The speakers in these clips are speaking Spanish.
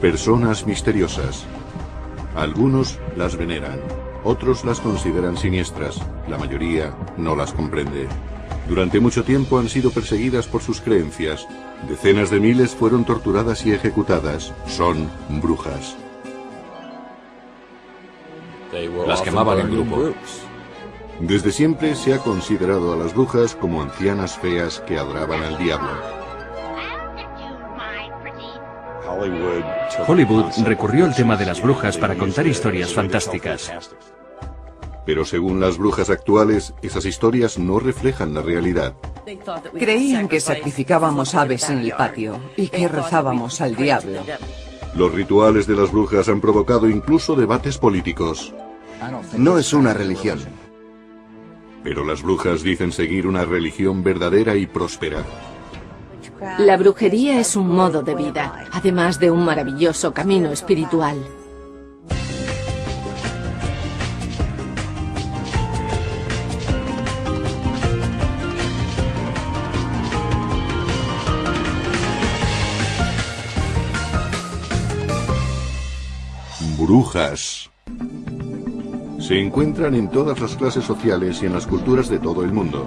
Personas misteriosas. Algunos las veneran, otros las consideran siniestras, la mayoría no las comprende. Durante mucho tiempo han sido perseguidas por sus creencias. Decenas de miles fueron torturadas y ejecutadas. Son brujas. Las quemaban en grupo. Desde siempre se ha considerado a las brujas como ancianas feas que adoraban al diablo. Hollywood recurrió al tema de las brujas para contar historias fantásticas. Pero según las brujas actuales, esas historias no reflejan la realidad. Creían que sacrificábamos aves en el patio y que rezábamos al diablo. Los rituales de las brujas han provocado incluso debates políticos. No es una religión. Pero las brujas dicen seguir una religión verdadera y próspera. La brujería es un modo de vida, además de un maravilloso camino espiritual. Brujas. Se encuentran en todas las clases sociales y en las culturas de todo el mundo.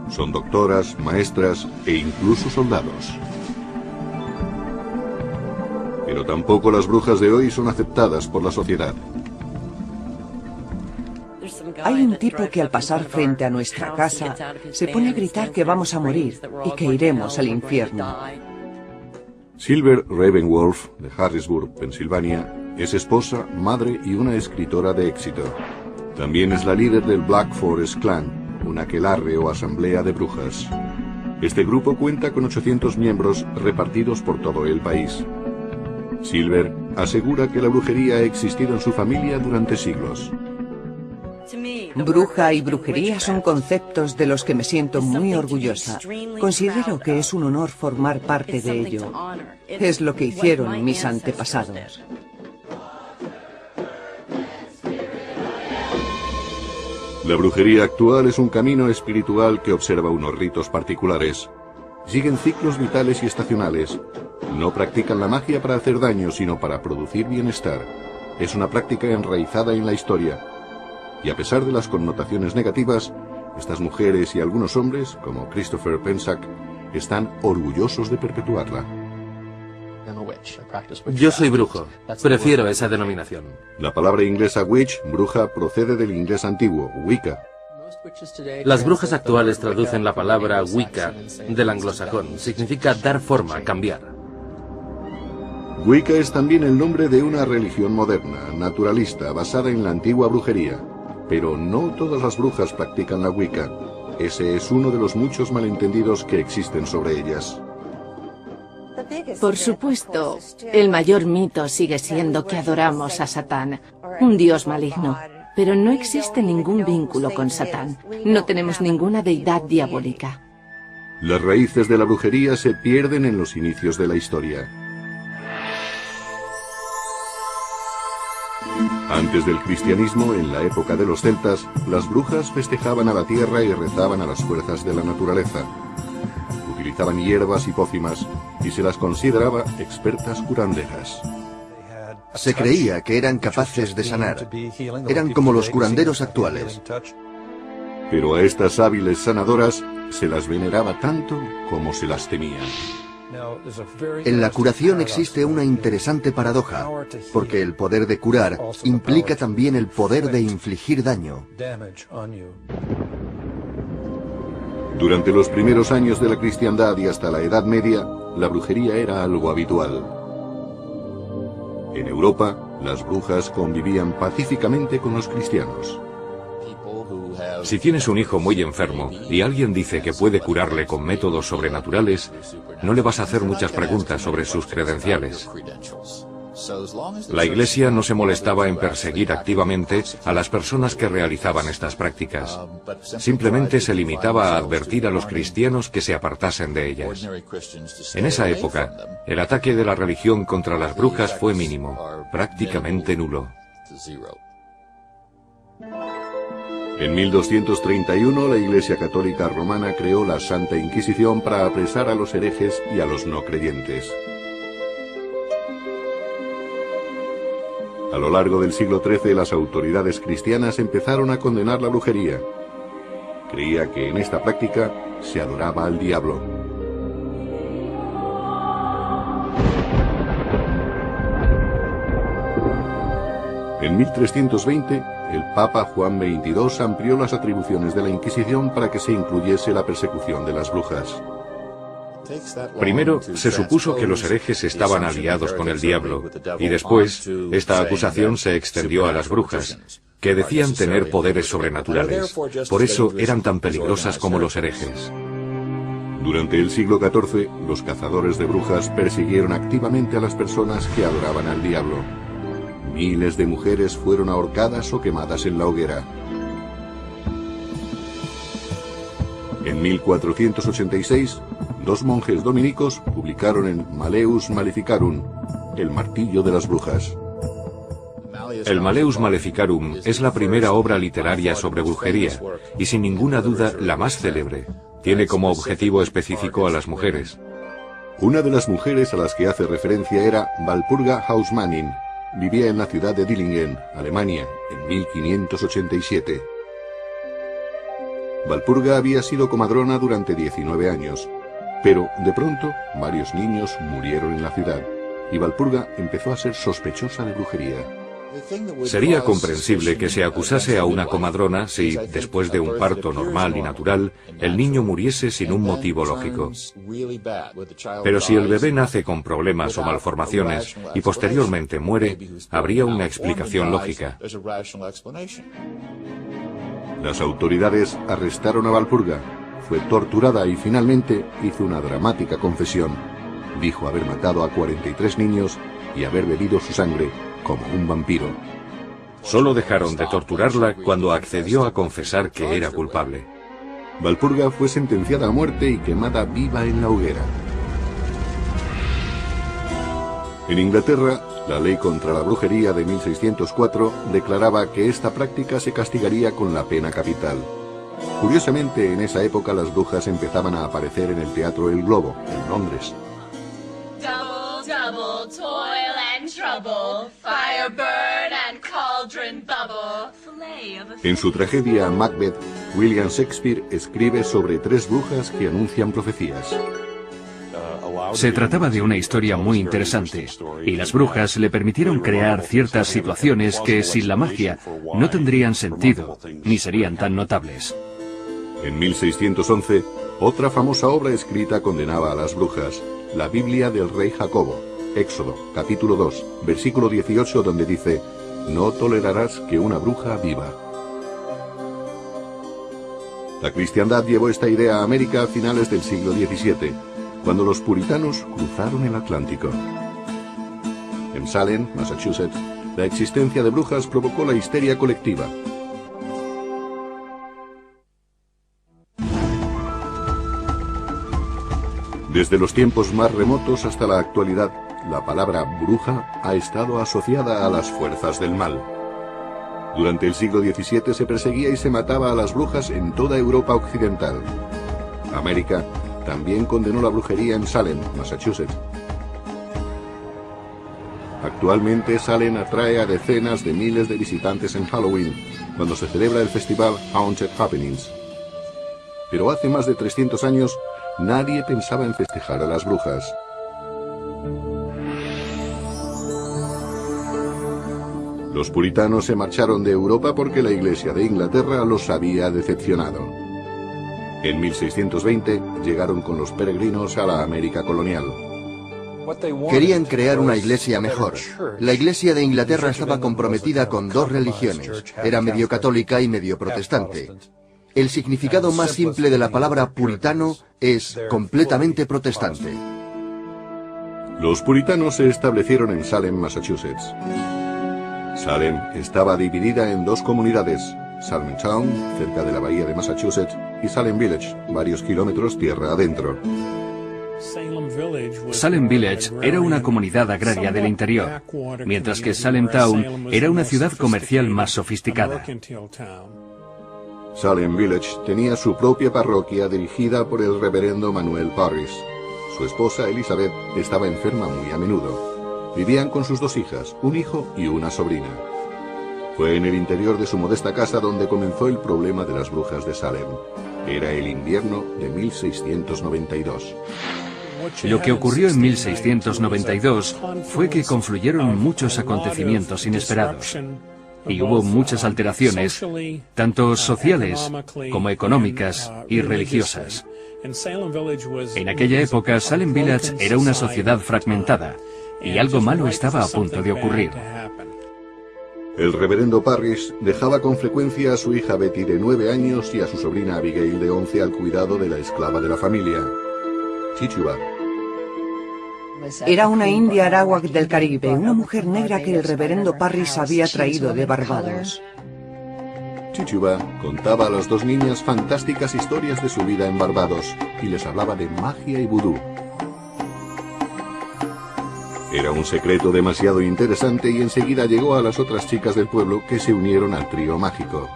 Son doctoras, maestras e incluso soldados. Pero tampoco las brujas de hoy son aceptadas por la sociedad. Hay un tipo que al pasar frente a nuestra casa se pone a gritar que vamos a morir y que iremos al infierno. Silver Ravenwolf, de Harrisburg, Pensilvania, es esposa, madre y una escritora de éxito. También es la líder del Black Forest Clan, un aquelarre o asamblea de brujas. Este grupo cuenta con 800 miembros repartidos por todo el país. Silver asegura que la brujería ha existido en su familia durante siglos. Bruja y brujería son conceptos de los que me siento muy orgullosa. Considero que es un honor formar parte de ello. Es lo que hicieron mis antepasados. La brujería actual es un camino espiritual que observa unos ritos particulares. Siguen ciclos vitales y estacionales. No practican la magia para hacer daño, sino para producir bienestar. Es una práctica enraizada en la historia. Y a pesar de las connotaciones negativas, estas mujeres y algunos hombres, como Christopher Pensack, están orgullosos de perpetuarla. Yo soy brujo. Prefiero esa denominación. La palabra inglesa witch, bruja, procede del inglés antiguo, Wicca. Las brujas actuales traducen la palabra Wicca del anglosajón. Significa dar forma, cambiar. Wicca es también el nombre de una religión moderna, naturalista, basada en la antigua brujería. Pero no todas las brujas practican la Wicca. Ese es uno de los muchos malentendidos que existen sobre ellas. Por supuesto, el mayor mito sigue siendo que adoramos a Satán, un dios maligno. Pero no existe ningún vínculo con Satán. No tenemos ninguna deidad diabólica. Las raíces de la brujería se pierden en los inicios de la historia. Antes del cristianismo, en la época de los celtas, las brujas festejaban a la tierra y rezaban a las fuerzas de la naturaleza. Utilizaban hierbas y pócimas y se las consideraba expertas curanderas. Se creía que eran capaces de sanar. Eran como los curanderos actuales. Pero a estas hábiles sanadoras se las veneraba tanto como se las temían. En la curación existe una interesante paradoja, porque el poder de curar implica también el poder de infligir daño. Durante los primeros años de la cristiandad y hasta la Edad Media, la brujería era algo habitual. En Europa, las brujas convivían pacíficamente con los cristianos. Si tienes un hijo muy enfermo y alguien dice que puede curarle con métodos sobrenaturales, no le vas a hacer muchas preguntas sobre sus credenciales. La Iglesia no se molestaba en perseguir activamente a las personas que realizaban estas prácticas. Simplemente se limitaba a advertir a los cristianos que se apartasen de ellas. En esa época, el ataque de la religión contra las brujas fue mínimo, prácticamente nulo. En 1231, la Iglesia Católica Romana creó la Santa Inquisición para apresar a los herejes y a los no creyentes. A lo largo del siglo XIII, las autoridades cristianas empezaron a condenar la brujería. Creía que en esta práctica se adoraba al diablo. En 1320, el Papa Juan XXII amplió las atribuciones de la Inquisición para que se incluyese la persecución de las brujas. Primero, se supuso que los herejes estaban aliados con el diablo, y después, esta acusación se extendió a las brujas, que decían tener poderes sobrenaturales. Por eso eran tan peligrosas como los herejes. Durante el siglo XIV, los cazadores de brujas persiguieron activamente a las personas que adoraban al diablo. Miles de mujeres fueron ahorcadas o quemadas en la hoguera. En 1486, dos monjes dominicos publicaron en Malleus Maleficarum, el martillo de las brujas. El Malleus Maleficarum es la primera obra literaria sobre brujería, y sin ninguna duda la más célebre. Tiene como objetivo específico a las mujeres. Una de las mujeres a las que hace referencia era Walpurga Hausmannin. Vivía en la ciudad de Dillingen, Alemania, en 1587. Walpurga había sido comadrona durante 19 años, pero de pronto varios niños murieron en la ciudad, y Walpurga empezó a ser sospechosa de brujería. Sería comprensible que se acusase a una comadrona si, después de un parto normal y natural, el niño muriese sin un motivo lógico. Pero si el bebé nace con problemas o malformaciones y posteriormente muere, habría una explicación lógica. Las autoridades arrestaron a Walpurga, fue torturada y finalmente hizo una dramática confesión. Dijo haber matado a 43 niños y haber bebido su sangre como un vampiro. Solo dejaron de torturarla cuando accedió a confesar que era culpable. Walpurga fue sentenciada a muerte y quemada viva en la hoguera. En Inglaterra, la ley contra la brujería de 1604 declaraba que esta práctica se castigaría con la pena capital. Curiosamente, en esa época las brujas empezaban a aparecer en el Teatro El Globo, en Londres. Double, toil and trouble, fire burn and cauldron bubble. En su tragedia Macbeth, William Shakespeare escribe sobre tres brujas que anuncian profecías. Se trataba de una historia muy interesante, y las brujas le permitieron crear ciertas situaciones que sin la magia no tendrían sentido, ni serían tan notables. En 1611, otra famosa obra escrita condenaba a las brujas, la Biblia del rey Jacobo, Éxodo, capítulo 2, versículo 18, donde dice: no tolerarás que una bruja viva. La cristiandad llevó esta idea a América a finales del siglo XVII, cuando los puritanos cruzaron el Atlántico. En Salem, Massachusetts, la existencia de brujas provocó la histeria colectiva. Desde los tiempos más remotos hasta la actualidad, la palabra bruja ha estado asociada a las fuerzas del mal. Durante el siglo XVII se perseguía y se mataba a las brujas en toda Europa occidental. América también condenó la brujería en Salem, Massachusetts. Actualmente Salem atrae a decenas de miles de visitantes en Halloween, cuando se celebra el festival Haunted Happenings. Pero hace más de 300 años, nadie pensaba en festejar a las brujas. Los puritanos se marcharon de Europa porque la Iglesia de Inglaterra los había decepcionado. En 1620 llegaron con los peregrinos a la América colonial. Querían crear una iglesia mejor. La Iglesia de Inglaterra estaba comprometida con dos religiones. Era medio católica y medio protestante. El significado más simple de la palabra puritano es completamente protestante. Los puritanos se establecieron en Salem, Massachusetts. Salem estaba dividida en dos comunidades, Salem Town, cerca de la bahía de Massachusetts, y Salem Village, varios kilómetros tierra adentro. Salem Village era una comunidad agraria del interior, mientras que Salem Town era una ciudad comercial más sofisticada. Salem Village tenía su propia parroquia dirigida por el reverendo Manuel Parris. Su esposa Elizabeth estaba enferma muy a menudo. Vivían con sus 2 hijas, un hijo y una sobrina. Fue en el interior de su modesta casa donde comenzó el problema de las brujas de Salem. Era el invierno de 1692. Lo que ocurrió en 1692 fue que confluyeron muchos acontecimientos inesperados y hubo muchas alteraciones, tanto sociales como económicas y religiosas. En aquella época, Salem Village era una sociedad fragmentada y algo malo estaba a punto de ocurrir. El reverendo Parrish dejaba con frecuencia a su hija Betty de 9 años y a su sobrina Abigail de 11 al cuidado de la esclava de la familia, Tituba. Era una india arawak del Caribe, una mujer negra que el reverendo Parrish había traído de Barbados. Tituba contaba a las 2 niñas fantásticas historias de su vida en Barbados y les hablaba de magia y vudú. Era un secreto demasiado interesante y enseguida llegó a las otras chicas del pueblo que se unieron al trío mágico.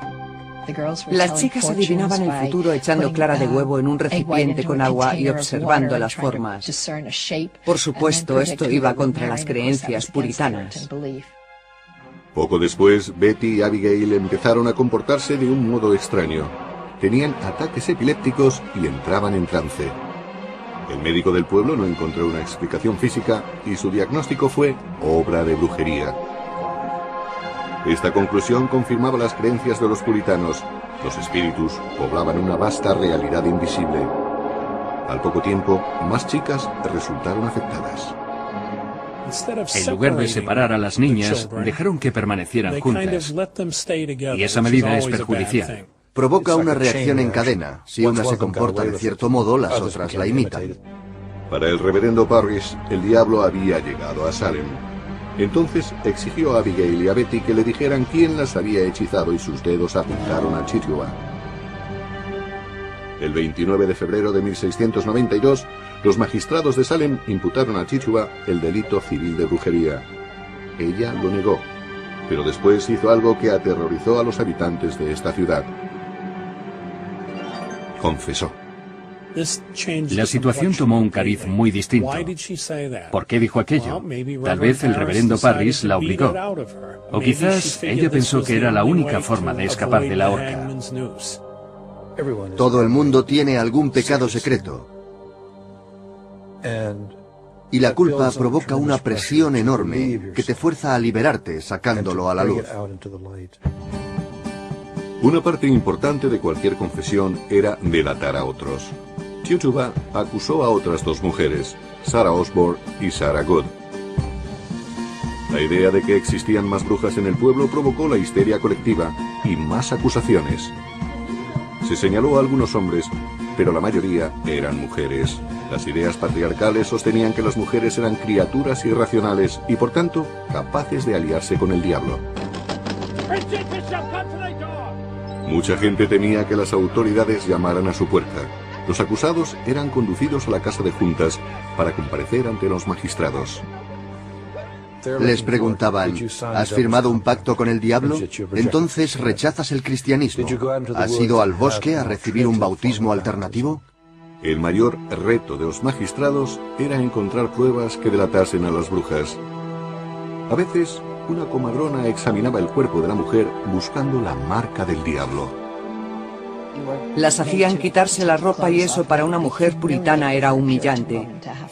Las chicas adivinaban el futuro echando clara de huevo en un recipiente con agua y observando las formas. Por supuesto, esto iba contra las creencias puritanas. Poco después, Betty y Abigail empezaron a comportarse de un modo extraño. Tenían ataques epilépticos y entraban en trance. El médico del pueblo no encontró una explicación física y su diagnóstico fue obra de brujería. Esta conclusión confirmaba las creencias de los puritanos. Los espíritus poblaban una vasta realidad invisible. Al poco tiempo, más chicas resultaron afectadas. En lugar de separar a las niñas, dejaron que permanecieran juntas. Y esa medida es perjudicial. Provoca una reacción en cadena. Si una se comporta de cierto modo, las otras la imitan. Para el reverendo Parrish, el diablo había llegado a Salem. Entonces exigió a Abigail y a Betty que le dijeran quién las había hechizado y sus dedos apuntaron a Tituba. El 29 de febrero de 1692, los magistrados de Salem imputaron a Tituba el delito civil de brujería. Ella lo negó, pero después hizo algo que aterrorizó a los habitantes de esta ciudad. Confesó. La situación tomó un cariz muy distinto. ¿Por qué dijo aquello? Tal vez el reverendo Parrish la obligó. O quizás ella pensó que era la única forma de escapar de la horca. Todo el mundo tiene algún pecado secreto. Y la culpa provoca una presión enorme que te fuerza a liberarte sacándolo a la luz. Una parte importante de cualquier confesión era delatar a otros. Tituba acusó a otras 2 mujeres, Sarah Osborne y Sarah Good. La idea de que existían más brujas en el pueblo provocó la histeria colectiva y más acusaciones. Se señaló a algunos hombres, pero la mayoría eran mujeres. Las ideas patriarcales sostenían que las mujeres eran criaturas irracionales y por tanto capaces de aliarse con el diablo. Mucha gente temía que las autoridades llamaran a su puerta. Los acusados eran conducidos a la casa de juntas para comparecer ante los magistrados. Les preguntaban, ¿has firmado un pacto con el diablo? Entonces rechazas el cristianismo. ¿Has ido al bosque a recibir un bautismo alternativo? El mayor reto de los magistrados era encontrar pruebas que delatasen a las brujas. A veces, una comadrona examinaba el cuerpo de la mujer buscando la marca del diablo. Las hacían quitarse la ropa y eso para una mujer puritana era humillante.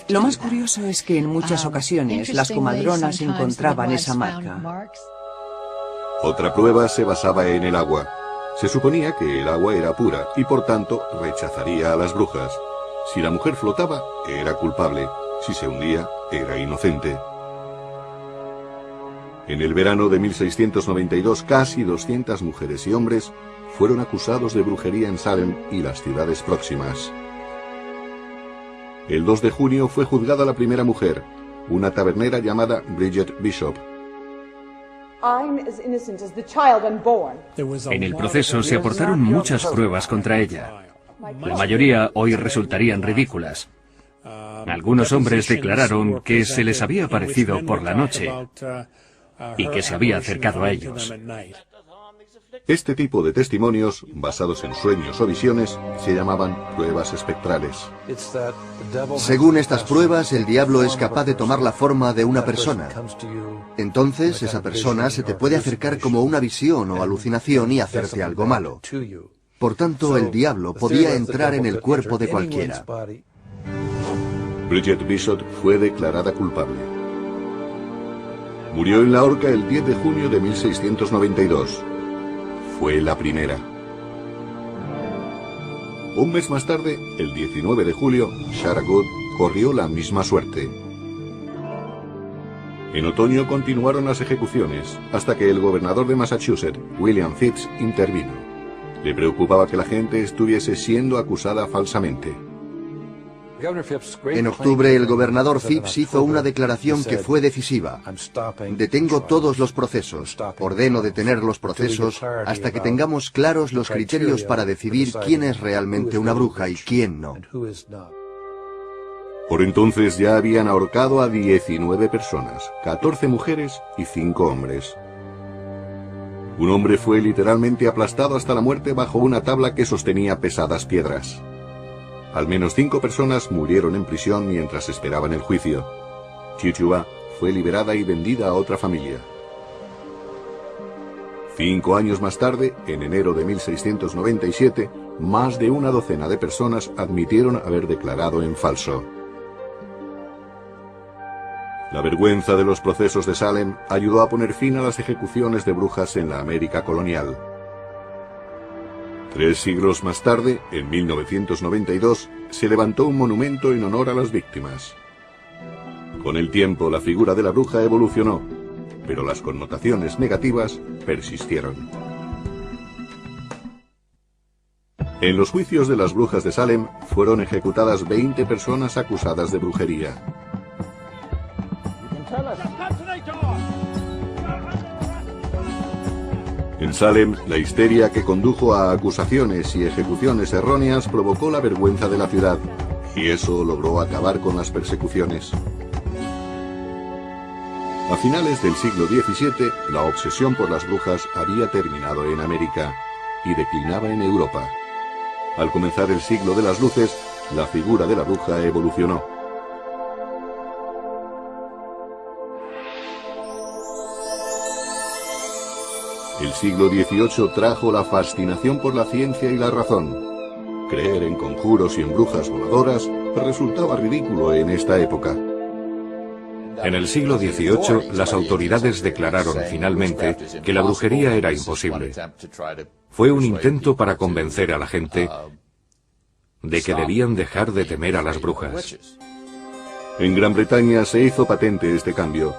Lo más curioso es que en muchas ocasiones las comadronas encontraban esa marca. Otra prueba se basaba en el agua. Se suponía que el agua era pura y por tanto rechazaría a las brujas. Si la mujer flotaba, era culpable. Si se hundía, era inocente. En el verano de 1692, casi 200 mujeres y hombres fueron acusados de brujería en Salem y las ciudades próximas. El 2 de junio fue juzgada la primera mujer, una tabernera llamada Bridget Bishop. En el proceso se aportaron muchas pruebas contra ella. La mayoría hoy resultarían ridículas. Algunos hombres declararon que se les había aparecido por la noche y que se había acercado a ellos. Este tipo de testimonios, basados en sueños o visiones, se llamaban pruebas espectrales. Según estas pruebas, el diablo es capaz de tomar la forma de una persona. Entonces, esa persona se te puede acercar como una visión o alucinación y hacerte algo malo. Por tanto, el diablo podía entrar en el cuerpo de cualquiera. Bridget Bishop fue declarada culpable. Murió en la horca el 10 de junio de 1692. Fue la primera. Un mes más tarde, el 19 de julio, Sarah Good corrió la misma suerte. En otoño continuaron las ejecuciones, hasta que el gobernador de Massachusetts, William Phips, intervino. Le preocupaba que la gente estuviese siendo acusada falsamente. En octubre, el gobernador Phips hizo una declaración que fue decisiva. Detengo todos los procesos. Ordeno detener los procesos hasta que tengamos claros los criterios para decidir quién es realmente una bruja y quién no. Por entonces ya habían ahorcado a 19 personas, 14 mujeres y 5 hombres. Un hombre fue literalmente aplastado hasta la muerte bajo una tabla que sostenía pesadas piedras. Al menos 5 personas murieron en prisión mientras esperaban el juicio. Chichuba fue liberada y vendida a otra familia. 5 años más tarde, en enero de 1697, más de una docena de personas admitieron haber declarado en falso. La vergüenza de los procesos de Salem ayudó a poner fin a las ejecuciones de brujas en la América colonial. 3 siglos más tarde, en 1992, se levantó un monumento en honor a las víctimas. Con el tiempo, la figura de la bruja evolucionó, pero las connotaciones negativas persistieron. En los juicios de las brujas de Salem, fueron ejecutadas 20 personas acusadas de brujería. En Salem, la histeria que condujo a acusaciones y ejecuciones erróneas provocó la vergüenza de la ciudad, y eso logró acabar con las persecuciones. A finales del siglo XVII, la obsesión por las brujas había terminado en América y declinaba en Europa. Al comenzar el siglo de las luces, la figura de la bruja evolucionó. El siglo XVIII trajo la fascinación por la ciencia y la razón. Creer en conjuros y en brujas voladoras resultaba ridículo en esta época. En el siglo XVIII, las autoridades declararon finalmente que la brujería era imposible. Fue un intento para convencer a la gente de que debían dejar de temer a las brujas. En Gran Bretaña se hizo patente este cambio.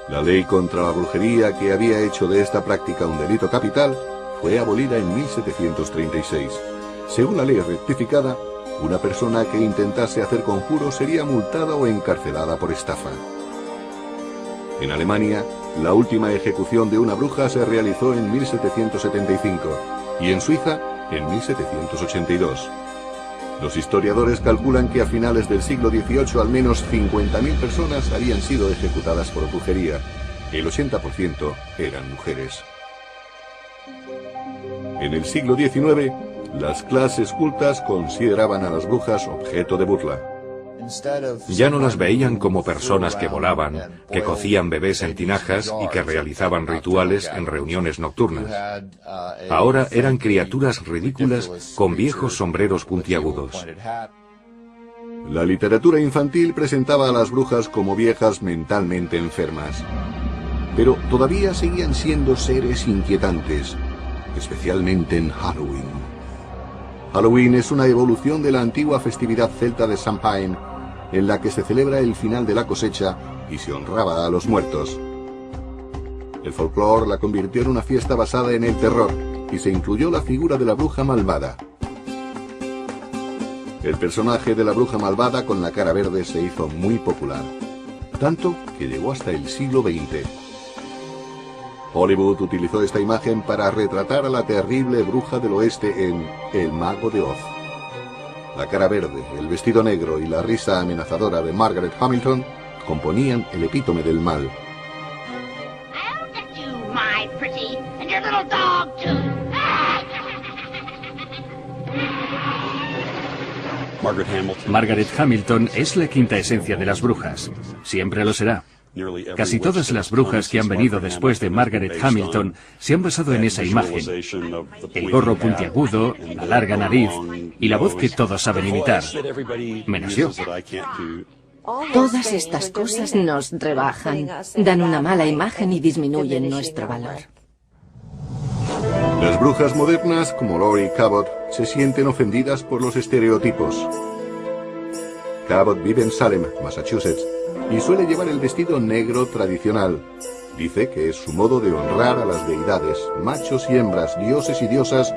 La ley contra la brujería, que había hecho de esta práctica un delito capital, fue abolida en 1736. Según la ley rectificada, una persona que intentase hacer conjuros sería multada o encarcelada por estafa. En Alemania, la última ejecución de una bruja se realizó en 1775 y en Suiza en 1782. Los historiadores calculan que a finales del siglo XVIII al menos 50.000 personas habían sido ejecutadas por brujería. El 80% eran mujeres. En el siglo XIX, las clases cultas consideraban a las brujas objeto de burla. Ya no las veían como personas que volaban, que cocían bebés en tinajas y que realizaban rituales en reuniones nocturnas. Ahora eran criaturas ridículas con viejos sombreros puntiagudos. La literatura infantil presentaba a las brujas como viejas mentalmente enfermas. Pero todavía seguían siendo seres inquietantes, especialmente en Halloween. Halloween es una evolución de la antigua festividad celta de Samhain, en la que se celebra el final de la cosecha y se honraba a los muertos. El folclore la convirtió en una fiesta basada en el terror y se incluyó la figura de la bruja malvada. El personaje de la bruja malvada con la cara verde se hizo muy popular, tanto que llegó hasta el siglo XX. Hollywood utilizó esta imagen para retratar a la terrible bruja del oeste en El Mago de Oz. La cara verde, el vestido negro y la risa amenazadora de Margaret Hamilton componían el epítome del mal. I'll get you, my pretty, and your little dog Margaret Hamilton es la quinta esencia de las brujas. Siempre lo será. Casi todas las brujas que han venido después de Margaret Hamilton se han basado en esa imagen. El gorro puntiagudo, la larga nariz y la voz que todos saben imitar. Menos yo. Todas estas cosas nos rebajan, dan una mala imagen y disminuyen nuestro valor. Las brujas modernas, como Laurie Cabot, se sienten ofendidas por los estereotipos. Cabot vive en Salem, Massachusetts, y suele llevar el vestido negro tradicional. Dice que es su modo de honrar a las deidades, machos y hembras, dioses y diosas,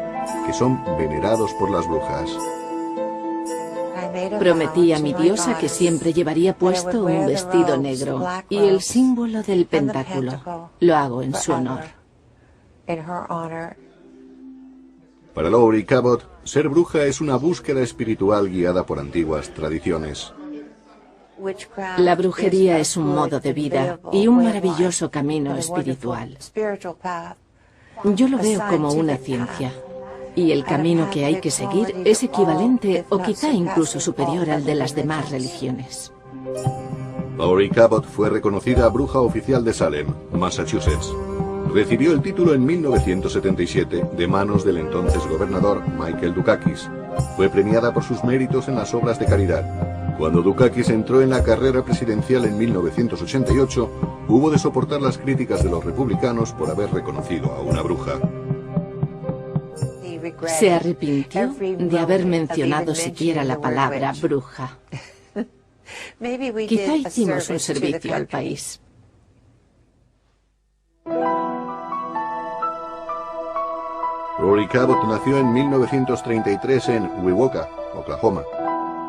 que son venerados por las brujas. Prometí a mi diosa que siempre llevaría puesto un vestido negro y el símbolo del pentáculo. Lo hago en su honor. Para Laurie Cabot, ser bruja es una búsqueda espiritual guiada por antiguas tradiciones. La brujería es un modo de vida y un maravilloso camino espiritual. Yo lo veo como una ciencia. Y el camino que hay que seguir es equivalente o quizá incluso superior al de las demás religiones. Laurie Cabot fue reconocida bruja oficial de Salem, Massachusetts. Recibió el título en 1977 de manos del entonces gobernador Michael Dukakis. Fue premiada por sus méritos en las obras de caridad. Cuando Dukakis entró en la carrera presidencial en 1988, hubo de soportar las críticas de los republicanos por haber reconocido a una bruja. Se arrepintió de haber mencionado siquiera la palabra bruja. Quizá hicimos un servicio al país. Laurie Cabot nació en 1933 en Wewoka, Oklahoma,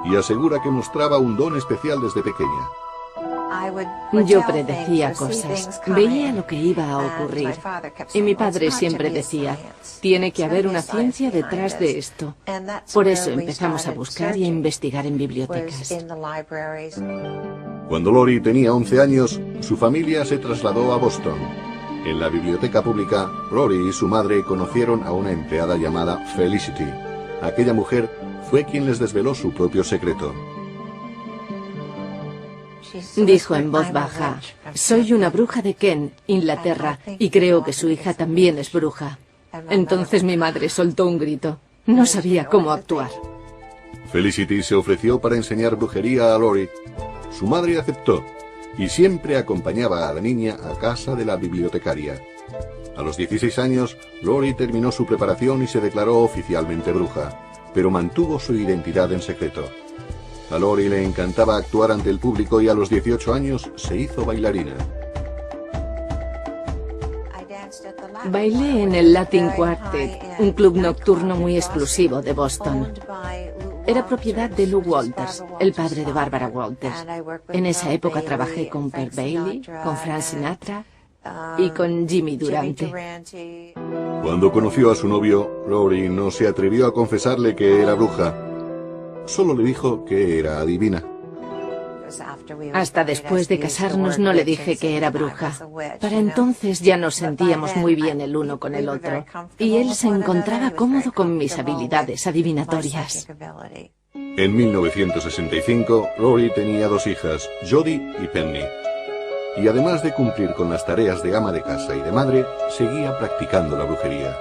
y asegura que mostraba un don especial desde pequeña. Yo predecía cosas, veía lo que iba a ocurrir. Y mi padre siempre decía, tiene que haber una ciencia detrás de esto. Por eso empezamos a buscar y a investigar en bibliotecas. Cuando Laurie tenía 11 años, su familia se trasladó a Boston. En la biblioteca pública, Laurie y su madre conocieron a una empleada llamada Felicity. Aquella mujer fue quien les desveló su propio secreto. Dijo en voz baja, soy una bruja de Kent, Inglaterra, y creo que su hija también es bruja. Entonces mi madre soltó un grito. No sabía cómo actuar. Felicity se ofreció para enseñar brujería a Laurie. Su madre aceptó y siempre acompañaba a la niña a casa de la bibliotecaria. A los 16 años, Laurie terminó su preparación y se declaró oficialmente bruja, pero mantuvo su identidad en secreto. A Laurie le encantaba actuar ante el público y a los 18 años se hizo bailarina. Bailé en el Latin Quartet, un club nocturno muy exclusivo de Boston. Era propiedad de Lou Walters, el padre de Barbara Walters. En esa época trabajé con Per Bailey, con Frank Sinatra y con Jimmy Durante. Cuando conoció a su novio, Laurie no se atrevió a confesarle que era bruja. Solo le dijo que era adivina. Hasta después de casarnos no le dije que era bruja. Para entonces ya nos sentíamos muy bien el uno con el otro, y él se encontraba cómodo con mis habilidades adivinatorias. En 1965, Laurie tenía 2 hijas, Jodie y Penny. Y además de cumplir con las tareas de ama de casa y de madre, seguía practicando la brujería.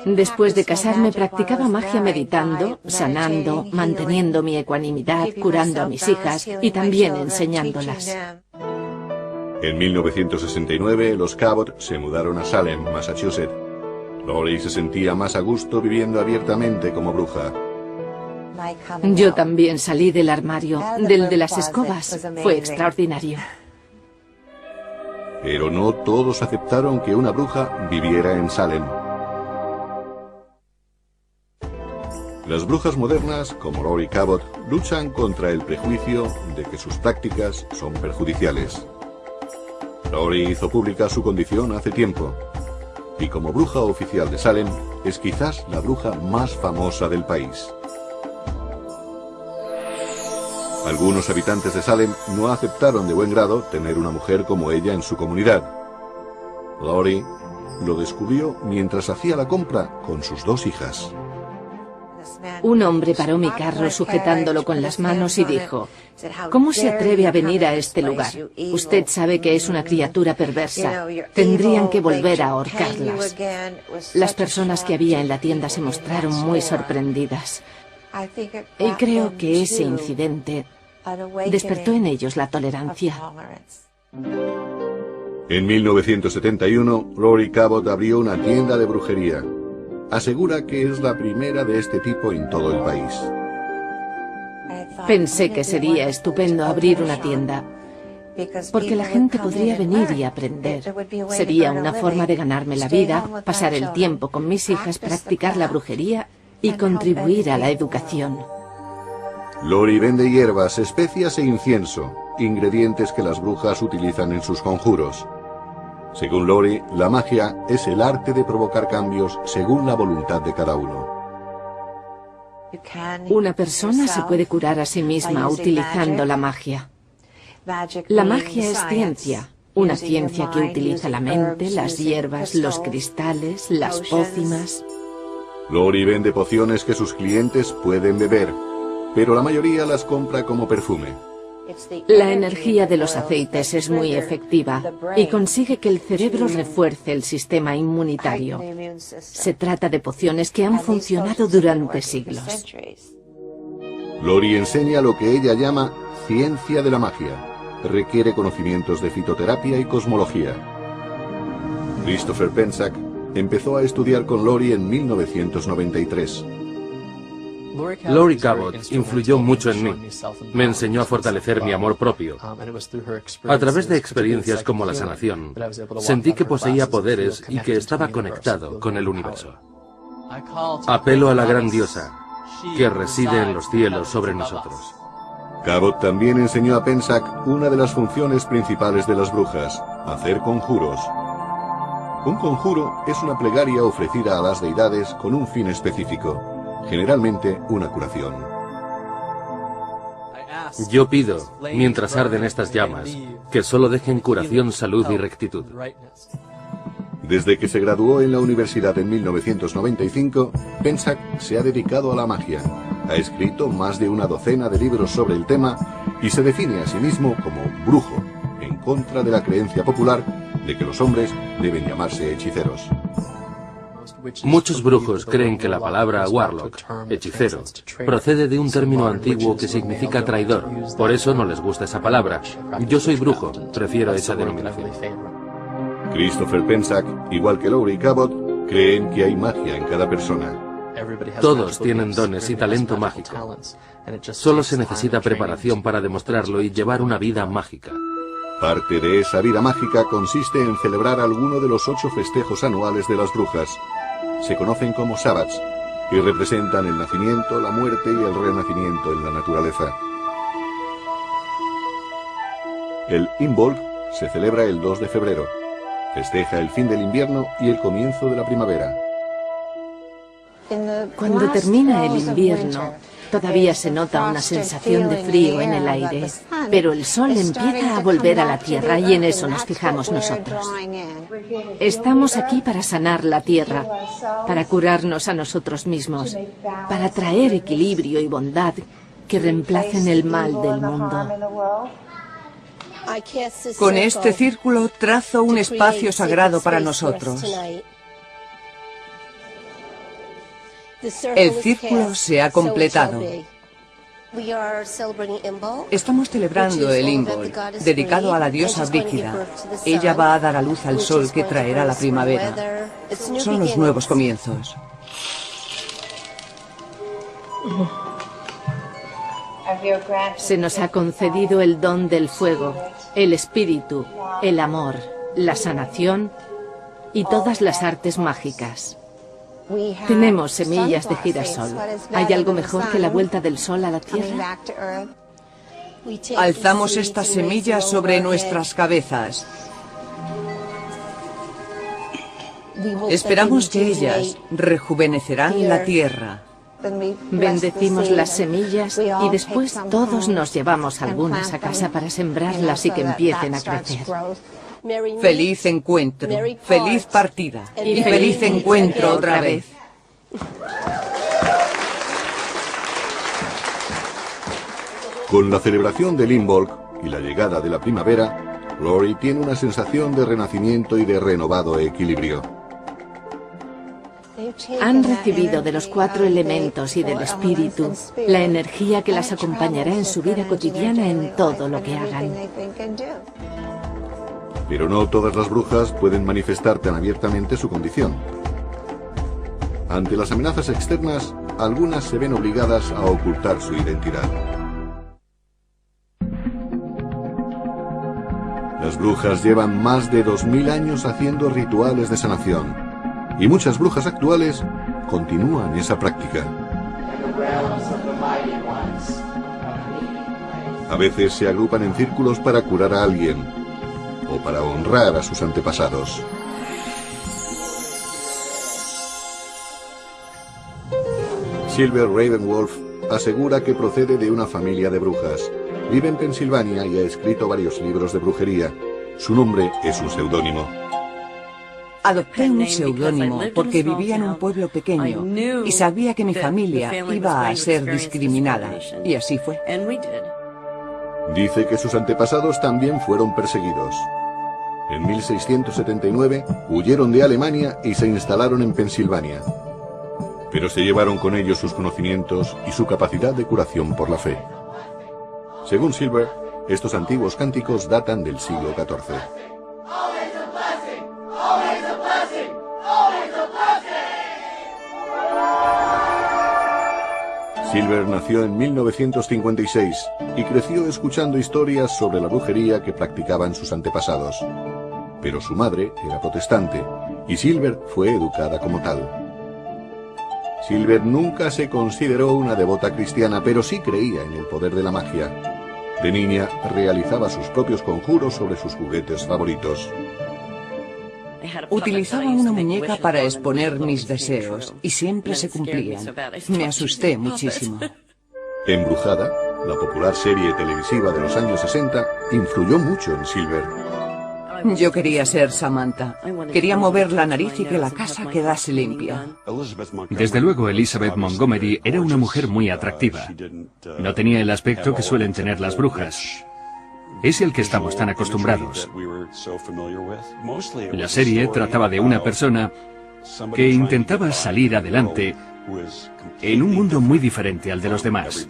Después de casarme practicaba magia meditando, sanando, manteniendo mi ecuanimidad, curando a mis hijas y también enseñándolas. En 1969, los Cabot se mudaron a Salem, Massachusetts. Laurie se sentía más a gusto viviendo abiertamente como bruja. Yo también salí del armario, del de las escobas. Fue extraordinario. Pero no todos aceptaron que una bruja viviera en Salem. Las brujas modernas, como Laurie Cabot, luchan contra el prejuicio de que sus prácticas son perjudiciales. Laurie hizo pública su condición hace tiempo, y como bruja oficial de Salem, es quizás la bruja más famosa del país. Algunos habitantes de Salem no aceptaron de buen grado tener una mujer como ella en su comunidad. Laurie lo descubrió mientras hacía la compra con sus 2 hijas. Un hombre paró mi carro sujetándolo con las manos y dijo: ¿cómo se atreve a venir a este lugar? Usted sabe que es una criatura perversa. Tendrían que volver a ahorcarlas. Las personas que había en la tienda se mostraron muy sorprendidas. Y creo que ese incidente despertó en ellos la tolerancia. En 1971, Laurie Cabot abrió una tienda de brujería. Asegura que es la primera de este tipo en todo el país. Pensé que sería estupendo abrir una tienda, porque la gente podría venir y aprender. Sería una forma de ganarme la vida, pasar el tiempo con mis hijas, practicar la brujería y contribuir a la educación. Laurie vende hierbas, especias e incienso, ingredientes que las brujas utilizan en sus conjuros. Según Laurie, la magia es el arte de provocar cambios según la voluntad de cada uno. Una persona se puede curar a sí misma utilizando la magia. La magia es ciencia, una ciencia que utiliza la mente, las hierbas, los cristales, las pócimas. Laurie vende pociones que sus clientes pueden beber, pero la mayoría las compra como perfume. La energía de los aceites es muy efectiva y consigue que el cerebro refuerce el sistema inmunitario. Se trata de pociones que han funcionado durante siglos. Laurie enseña lo que ella llama ciencia de la magia. Requiere conocimientos de fitoterapia y cosmología. Christopher Penczak empezó a estudiar con Laurie en 1993. Laurie Cabot influyó mucho en mí. Me enseñó a fortalecer mi amor propio. A través de experiencias como la sanación, sentí que poseía poderes y que estaba conectado con el universo. Apelo a la gran diosa, que reside en los cielos sobre nosotros. Cabot también enseñó a Penczak una de las funciones principales de las brujas, hacer conjuros. Un conjuro es una plegaria ofrecida a las deidades con un fin específico, generalmente una curación. Yo pido, mientras arden estas llamas, que solo dejen curación, salud y rectitud. Desde que se graduó en la universidad en 1995, Penczak se ha dedicado a la magia. Ha escrito más de una docena de libros sobre el tema y se define a sí mismo como brujo, en contra de la creencia popular de que los hombres deben llamarse hechiceros. Muchos brujos creen que la palabra warlock, hechicero, procede de un término antiguo que significa traidor. Por eso no les gusta esa palabra. Yo soy brujo, prefiero esa denominación. Christopher Penczak, igual que Laurie Cabot, creen que hay magia en cada persona. Todos tienen dones y talento mágico. Solo se necesita preparación para demostrarlo y llevar una vida mágica. Parte de esa vida mágica consiste en celebrar alguno de los 8 festejos anuales de las brujas. Se conocen como sabbats y representan el nacimiento, la muerte y el renacimiento en la naturaleza. El Imbolc se celebra el 2 de febrero. Festeja el fin del invierno y el comienzo de la primavera. Cuando termina el invierno, todavía se nota una sensación de frío en el aire, pero el sol empieza a volver a la tierra y en eso nos fijamos nosotros. Estamos aquí para sanar la tierra, para curarnos a nosotros mismos, para traer equilibrio y bondad que reemplacen el mal del mundo. Con este círculo trazo un espacio sagrado para nosotros. El círculo se ha completado. Estamos celebrando el Imbolc, dedicado a la diosa Brígida. Ella va a dar a luz al sol que traerá la primavera. Son los nuevos comienzos. Se nos ha concedido el don del fuego, el espíritu, el amor, la sanación y todas las artes mágicas. Tenemos semillas de girasol. ¿Hay algo mejor que la vuelta del sol a la tierra? Alzamos estas semillas sobre nuestras cabezas. Esperamos que ellas rejuvenecerán la tierra. Bendecimos las semillas y después todos nos llevamos algunas a casa para sembrarlas y que empiecen a crecer. Feliz encuentro, feliz partida y feliz encuentro otra vez. Con la celebración del Imbolc y la llegada de la primavera, Lori tiene una sensación de renacimiento y de renovado equilibrio. Han recibido de los 4 elementos y del espíritu la energía que las acompañará en su vida cotidiana en todo lo que hagan. Pero no todas las brujas pueden manifestar tan abiertamente su condición. Ante las amenazas externas, algunas se ven obligadas a ocultar su identidad. Las brujas llevan más de 2000 años haciendo rituales de sanación, y muchas brujas actuales continúan esa práctica. A veces se agrupan en círculos para curar a alguien, o para honrar a sus antepasados. Silver Ravenwolf asegura que procede de una familia de brujas. Vive en Pensilvania y ha escrito varios libros de brujería. Su nombre es un seudónimo. Adopté un seudónimo porque vivía en un pueblo pequeño y sabía que mi familia iba a ser discriminada. Y así fue. Dice que sus antepasados también fueron perseguidos. En 1679 huyeron de Alemania y se instalaron en Pensilvania. Pero se llevaron con ellos sus conocimientos y su capacidad de curación por la fe. Según Silver, estos antiguos cánticos datan del siglo XIV. Silver nació en 1956 y creció escuchando historias sobre la brujería que practicaban sus antepasados. Pero su madre era protestante y Silver fue educada como tal. Silver nunca se consideró una devota cristiana, pero sí creía en el poder de la magia. De niña realizaba sus propios conjuros sobre sus juguetes favoritos. Utilizaba una muñeca para exponer mis deseos y siempre se cumplían. Me asusté muchísimo. Embrujada, la popular serie televisiva de los años 60, influyó mucho en Silver. Yo quería ser Samantha. Quería mover la nariz y que la casa quedase limpia. Desde luego, Elizabeth Montgomery era una mujer muy atractiva. No tenía el aspecto que suelen tener las brujas. Es el que estamos tan acostumbrados. La serie trataba de una persona que intentaba salir adelante en un mundo muy diferente al de los demás.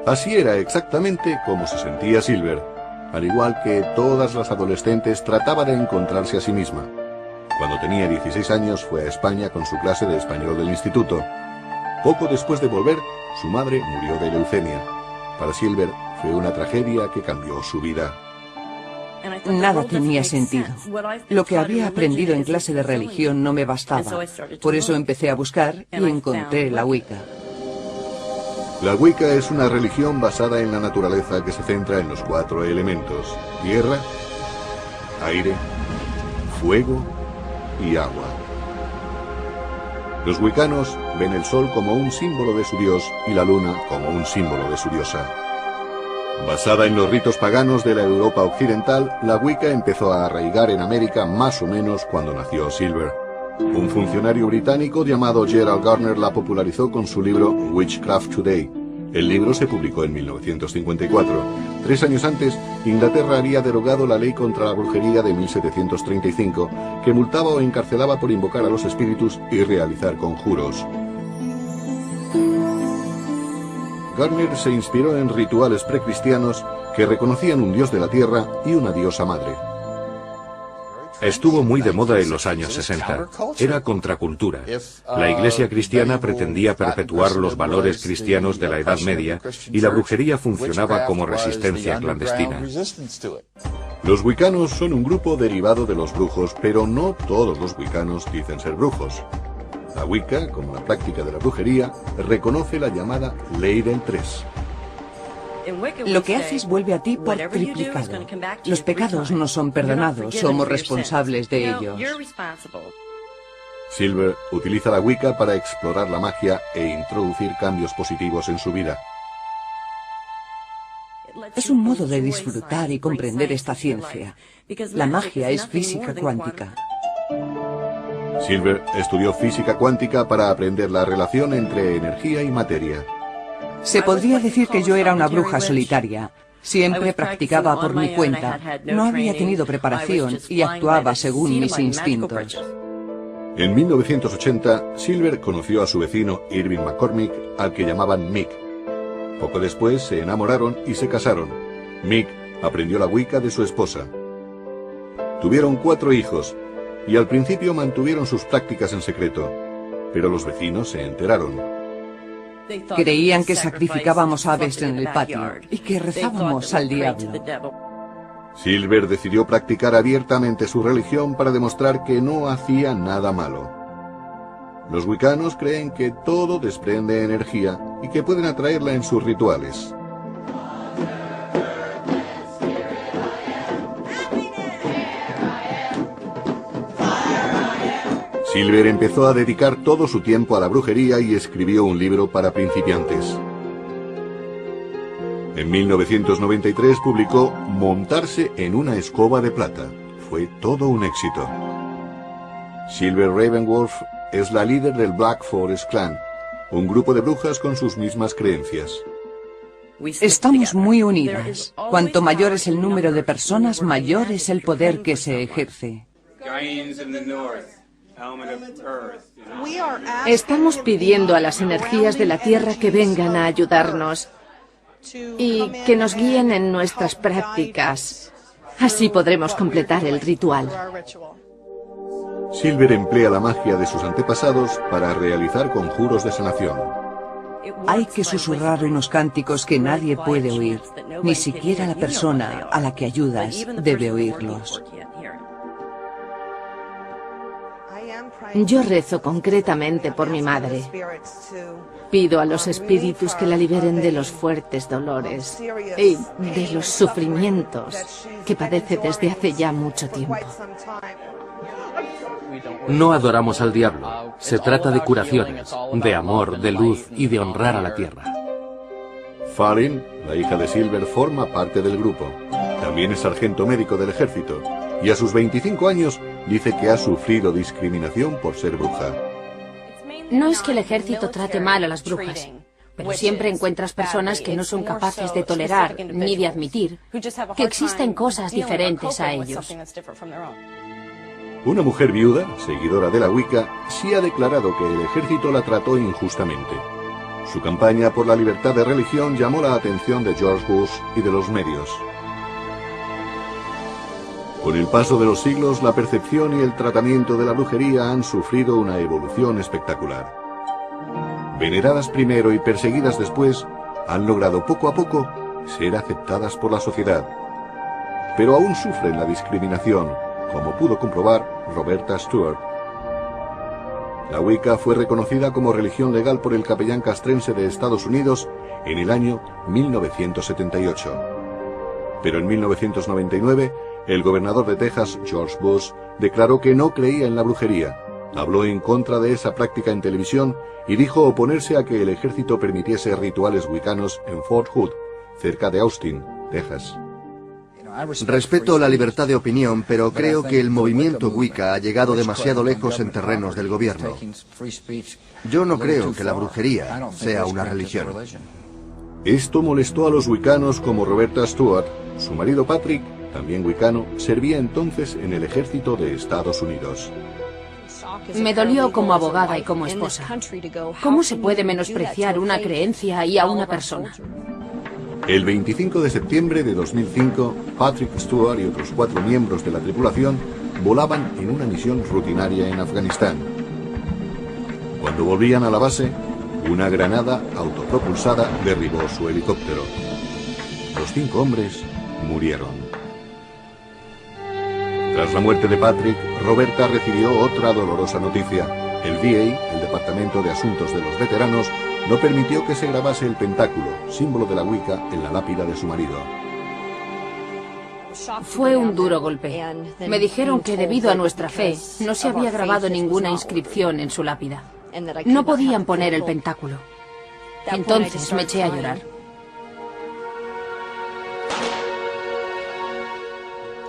Así era exactamente como se sentía Silver. Al igual que todas las adolescentes, trataba de encontrarse a sí misma. Cuando tenía 16 años fue a España con su clase de español del instituto. Poco después de volver, su madre murió de leucemia. Para Silver fue una tragedia que cambió su vida. Nada tenía sentido. Lo que había aprendido en clase de religión no me bastaba. Por eso empecé a buscar y encontré la Wicca. La Wicca es una religión basada en la naturaleza que se centra en los 4 elementos: tierra, aire, fuego y agua. Los wiccanos ven el sol como un símbolo de su dios y la luna como un símbolo de su diosa. Basada en los ritos paganos de la Europa occidental, la Wicca empezó a arraigar en América más o menos cuando nació Silver. Un funcionario británico llamado Gerald Gardner la popularizó con su libro Witchcraft Today. El libro se publicó en 1954. 3 años antes, Inglaterra había derogado la ley contra la brujería de 1735, que multaba o encarcelaba por invocar a los espíritus y realizar conjuros. Gardner se inspiró en rituales precristianos que reconocían un dios de la tierra y una diosa madre. Estuvo muy de moda en los años 60. Era contracultura. La Iglesia cristiana pretendía perpetuar los valores cristianos de la Edad Media y la brujería funcionaba como resistencia clandestina. Los wiccanos son un grupo derivado de los brujos, pero no todos los wiccanos dicen ser brujos. La Wicca, como la práctica de la brujería, reconoce la llamada Ley del 3. Lo que haces vuelve a ti por triplicado. Los pecados no son perdonados, somos responsables de ellos. Silver utiliza la Wicca para explorar la magia e introducir cambios positivos en su vida. Es un modo de disfrutar y comprender esta ciencia. La magia es física cuántica. Silver estudió física cuántica para aprender la relación entre energía y materia. Se podría decir que yo era una bruja solitaria. Siempre practicaba por mi cuenta. No había tenido preparación y actuaba según mis instintos. En 1980, Silver conoció a su vecino Irving McCormick, al que llamaban Mick. Poco después se enamoraron y se casaron. Mick aprendió la Wicca de su esposa. Tuvieron 4 hijos y al principio mantuvieron sus prácticas en secreto, pero los vecinos se enteraron. Creían que sacrificábamos aves en el patio y que rezábamos al diablo. Silver decidió practicar abiertamente su religión para demostrar que no hacía nada malo. Los wiccanos creen que todo desprende energía y que pueden atraerla en sus rituales. Silver empezó a dedicar todo su tiempo a la brujería y escribió un libro para principiantes. En 1993 publicó Montarse en una escoba de plata. Fue todo un éxito. Silver Ravenwolf es la líder del Black Forest Clan, un grupo de brujas con sus mismas creencias. Estamos muy unidas. Cuanto mayor es el número de personas, mayor es el poder que se ejerce. Estamos pidiendo a las energías de la Tierra que vengan a ayudarnos y que nos guíen en nuestras prácticas. Así podremos completar el ritual. Silver emplea la magia de sus antepasados para realizar conjuros de sanación. Hay que susurrar unos cánticos que nadie puede oír. Ni siquiera la persona a la que ayudas debe oírlos. Yo rezo concretamente por mi madre. Pido a los espíritus que la liberen de los fuertes dolores y de los sufrimientos que padece desde hace ya mucho tiempo. No adoramos al diablo. Se trata de curaciones, de amor, de luz y de honrar a la tierra. Falin, la hija de Silver, forma parte del grupo. También es sargento médico del ejército y a sus 25 años dice que ha sufrido discriminación por ser bruja. No es que el ejército trate mal a las brujas, pero siempre encuentras personas que no son capaces de tolerar ni de admitir que existen cosas diferentes a ellos. Una mujer viuda, seguidora de la Wicca, sí ha declarado que el ejército la trató injustamente. Su campaña por la libertad de religión llamó la atención de George Bush y de los medios. Con el paso de los siglos, la percepción y el tratamiento de la brujería han sufrido una evolución espectacular. Veneradas primero y perseguidas después, han logrado poco a poco ser aceptadas por la sociedad. Pero aún sufren la discriminación, como pudo comprobar Roberta Stewart. La Wicca fue reconocida como religión legal por el capellán castrense de Estados Unidos en el año 1978. Pero en 1999, el gobernador de Texas, George Bush, declaró que no creía en la brujería. Habló en contra de esa práctica en televisión y dijo oponerse a que el ejército permitiese rituales wiccanos en Fort Hood, cerca de Austin, Texas. Respeto la libertad de opinión, pero creo que el movimiento Wicca ha llegado demasiado lejos en terrenos del gobierno. Yo no creo que la brujería sea una religión. Esto molestó a los wiccanos como Roberta Stewart. Su marido Patrick, también wiccano, servía entonces en el ejército de Estados Unidos. Me dolió como abogada y como esposa. ¿Cómo se puede menospreciar una creencia y a una persona? El 25 de septiembre de 2005, Patrick Stewart y otros 4 miembros de la tripulación volaban en una misión rutinaria en Afganistán. Cuando volvían a la base, una granada autopropulsada derribó su helicóptero. Los 5 hombres murieron. Tras la muerte de Patrick, Roberta recibió otra dolorosa noticia. El VA, el Departamento de Asuntos de los Veteranos, no permitió que se grabase el pentáculo, símbolo de la Wicca, en la lápida de su marido. Fue un duro golpe. Me dijeron que debido a nuestra fe, no se había grabado ninguna inscripción en su lápida. No podían poner el pentáculo. Entonces me eché a llorar.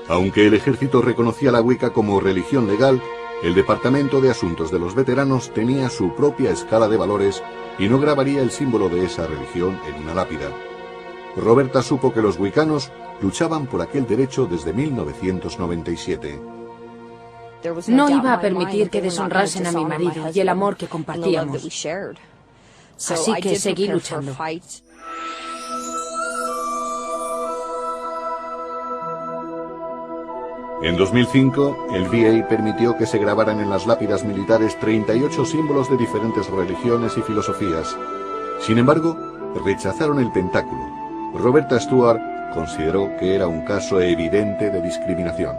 Aunque el ejército reconocía la Wicca como religión legal, El Departamento de Asuntos de los Veteranos tenía su propia escala de valores y no grabaría el símbolo de esa religión en una lápida. Roberta supo que los wicanos luchaban por aquel derecho desde 1997. No iba a permitir que deshonrasen a mi marido y el amor que compartíamos. Así que seguí luchando. En 2005, el VA permitió que se grabaran en las lápidas militares 38 símbolos de diferentes religiones y filosofías. Sin embargo, rechazaron el pentáculo. Roberta Stewart consideró que era un caso evidente de discriminación.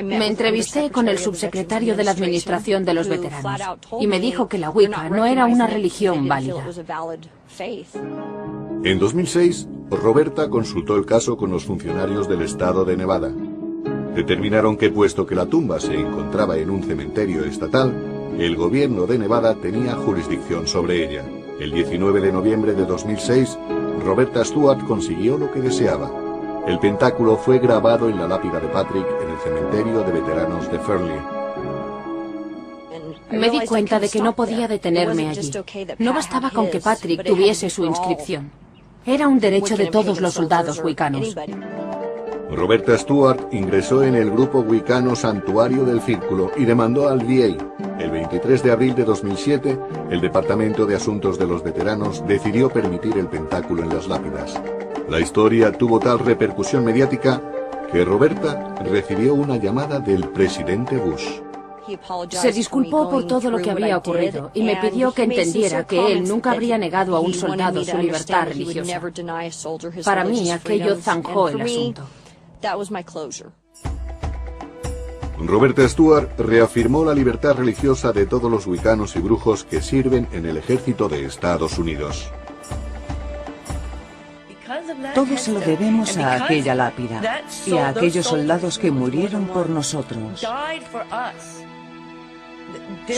Me entrevisté con el subsecretario de la Administración de los Veteranos y me dijo que la Wicca no era una religión válida. En 2006, Roberta consultó el caso con los funcionarios del estado de Nevada. Determinaron que puesto que la tumba se encontraba en un cementerio estatal, el gobierno de Nevada tenía jurisdicción sobre ella. El 19 de noviembre de 2006, Roberta Stewart consiguió lo que deseaba. El pentáculo fue grabado en la lápida de Patrick en el cementerio de veteranos de Fernley. Me di cuenta de que no podía detenerme allí. No bastaba con que Patrick tuviese su inscripción. Era un derecho de todos los soldados wicanos. Roberta Stewart ingresó en el grupo wicano Santuario del Círculo y demandó al VA. El 23 de abril de 2007, el Departamento de Asuntos de los Veteranos decidió permitir el pentáculo en las lápidas. La historia tuvo tal repercusión mediática que Roberta recibió una llamada del presidente Bush. Se disculpó por todo lo que había ocurrido y me pidió que entendiera que él nunca habría negado a un soldado su libertad religiosa. Para mí, aquello zanjó el asunto. Roberta Stewart reafirmó la libertad religiosa de todos los wicanos y brujos que sirven en el ejército de Estados Unidos. Todo se lo debemos a aquella lápida y a aquellos soldados que murieron por nosotros.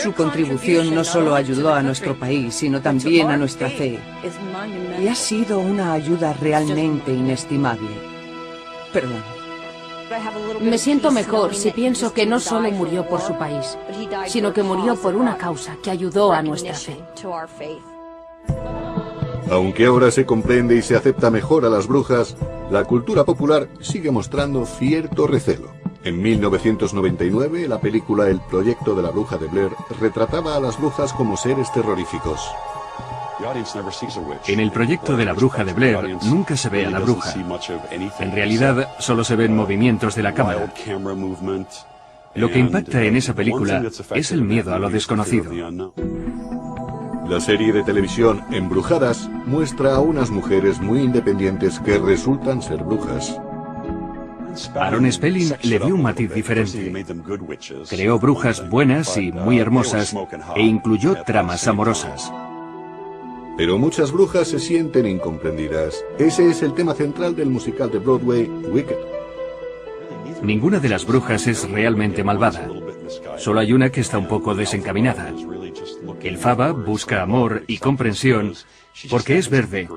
Su contribución no solo ayudó a nuestro país, sino también a nuestra fe. Y ha sido una ayuda realmente inestimable. Perdón. Me siento mejor si pienso que no solo murió por su país, sino que murió por una causa que ayudó a nuestra fe. Aunque ahora se comprende y se acepta mejor a las brujas, la cultura popular sigue mostrando cierto recelo. En 1999, la película El proyecto de la bruja de Blair retrataba a las brujas como seres terroríficos. En el proyecto de la bruja de Blair nunca se ve a la bruja. En realidad, solo se ven movimientos de la cámara. Lo que impacta en esa película es el miedo a lo desconocido. La serie de televisión Embrujadas muestra a unas mujeres muy independientes que resultan ser brujas. Aaron Spelling le dio un matiz diferente. Creó brujas buenas y muy hermosas e incluyó tramas amorosas. Pero muchas brujas se sienten incomprendidas. Ese es el tema central del musical de Broadway, Wicked. Ninguna de las brujas es realmente malvada. Solo hay una que está un poco desencaminada. Elphaba busca amor y comprensión porque es verde,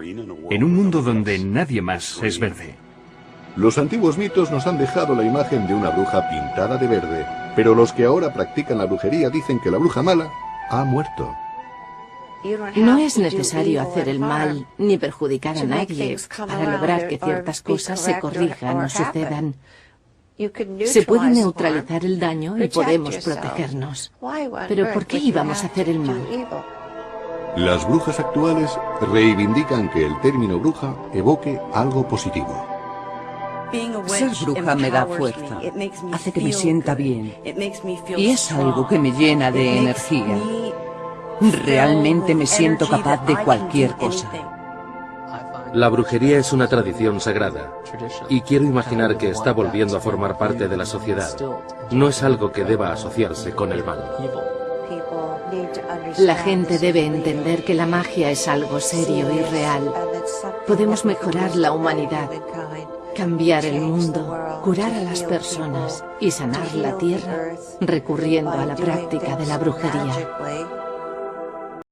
en un mundo donde nadie más es verde. Los antiguos mitos nos han dejado la imagen de una bruja pintada de verde, pero los que ahora practican la brujería dicen que la bruja mala ha muerto. No es necesario hacer el mal ni perjudicar a nadie para lograr que ciertas cosas se corrijan o sucedan. Se puede neutralizar el daño y podemos protegernos. Pero ¿por qué íbamos a hacer el mal? Las brujas actuales reivindican que el término bruja evoque algo positivo. Ser bruja me da fuerza, hace que me sienta bien y es algo que me llena de energía. Realmente me siento capaz de cualquier cosa. La brujería es una tradición sagrada y quiero imaginar que está volviendo a formar parte de la sociedad. No es algo que deba asociarse con el mal. La gente debe entender que la magia es algo serio y real. Podemos mejorar la humanidad, cambiar el mundo, curar a las personas y sanar la tierra recurriendo a la práctica de la brujería.